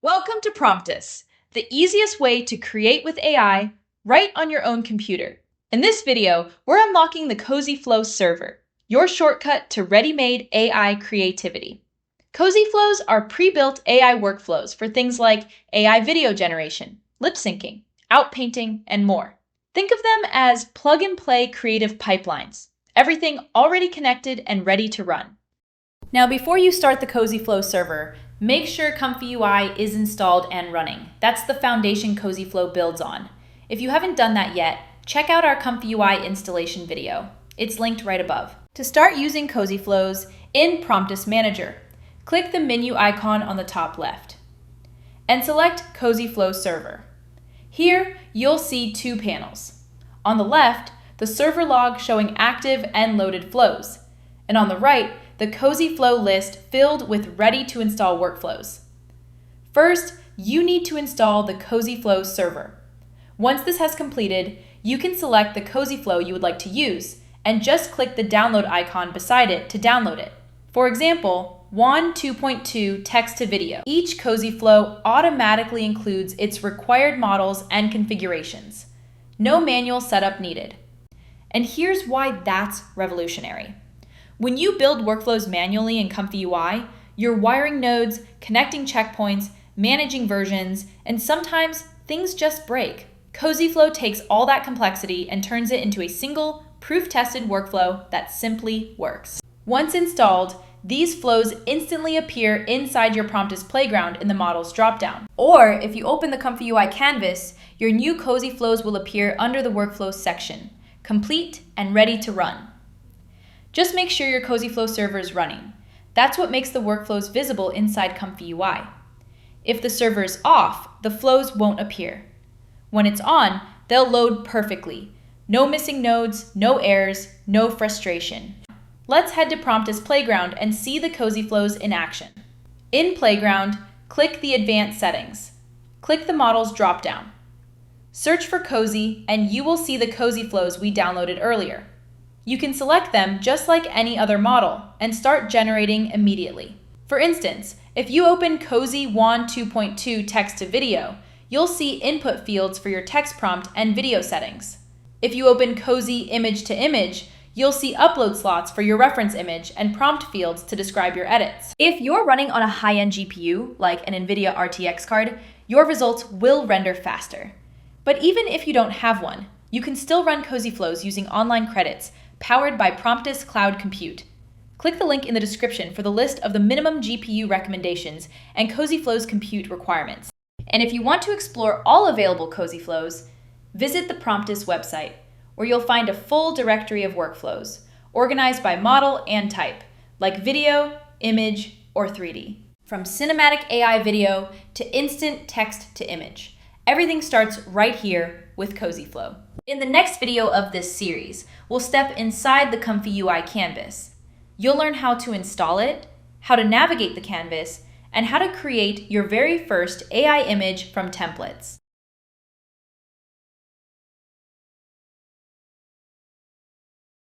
Welcome to Promptus, the easiest way to create with AI right on your own computer. In this video, we're unlocking the CosyFlow Server, your shortcut to ready-made AI creativity. CosyFlows are pre-built AI workflows for things like AI video generation, lip syncing, outpainting, and more. Think of them as plug-and-play creative pipelines, everything already connected and ready to run. Now, before you start the CosyFlow server, make sure ComfyUI is installed and running. That's the foundation CosyFlow builds on. If you haven't done that yet, check out our ComfyUI installation video. It's linked right above. To start using CosyFlows in Promptus Manager, click the menu icon on the top left and select CosyFlow Server. Here, you'll see two panels. On the left, the server log showing active and loaded flows, and on the right, the CosyFlow list filled with ready-to-install workflows. First, you need to install the CosyFlow server. Once this has completed, you can select the CosyFlow you would like to use and just click the download icon beside it to download it. For example, WAN 2.2 text-to-video. Each CosyFlow automatically includes its required models and configurations. No manual setup needed. And here's why that's revolutionary. When you build workflows manually in ComfyUI, you're wiring nodes, connecting checkpoints, managing versions, and sometimes things just break. CosyFlow takes all that complexity and turns it into a single, proof-tested workflow that simply works. Once installed, these flows instantly appear inside your Promptus playground in the Models dropdown. Or if you open the ComfyUI canvas, your new CosyFlows will appear under the Workflows section, complete and ready to run. Just make sure your CosyFlow server is running. That's what makes the workflows visible inside ComfyUI. If the server is off, the flows won't appear. When it's on, they'll load perfectly. No missing nodes, no errors, no frustration. Let's head to Promptus Playground and see the CosyFlows in action. In Playground, click the Advanced Settings. Click the Models dropdown. Search for Cosy and you will see the CosyFlows we downloaded earlier. You can select them just like any other model and start generating immediately. For instance, if you open Cosy WAN 2.2 text-to-video, you'll see input fields for your text prompt and video settings. If you open Cosy image-to-image, you'll see upload slots for your reference image and prompt fields to describe your edits. If you're running on a high-end GPU, like an NVIDIA RTX card, your results will render faster. But even if you don't have one, you can still run CosyFlows using online credits powered by Promptus Cloud Compute. Click the link in the description for the list of the minimum GPU recommendations and CosyFlows compute requirements. And if you want to explore all available CosyFlows, visit the Promptus website, where you'll find a full directory of workflows, organized by model and type, like video, image, or 3D. From cinematic AI video to instant text to image, everything starts right here with CosyFlow. In the next video of this series, we'll step inside the ComfyUI canvas. You'll learn how to install it, how to navigate the canvas, and how to create your very first AI image from templates.